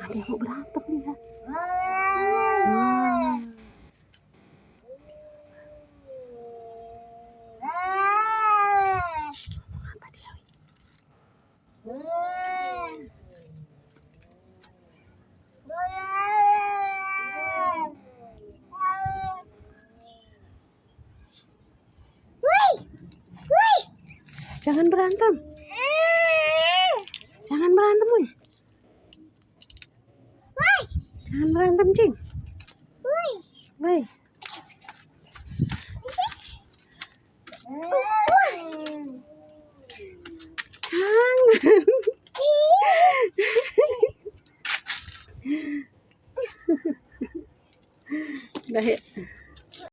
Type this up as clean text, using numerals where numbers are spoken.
Ada yang mau berantem nih ya. Apa dia? Jangan berantem. Jangan berantem, Wih. Jangan berantem, Cing. Wih. Jangan. Dah ya.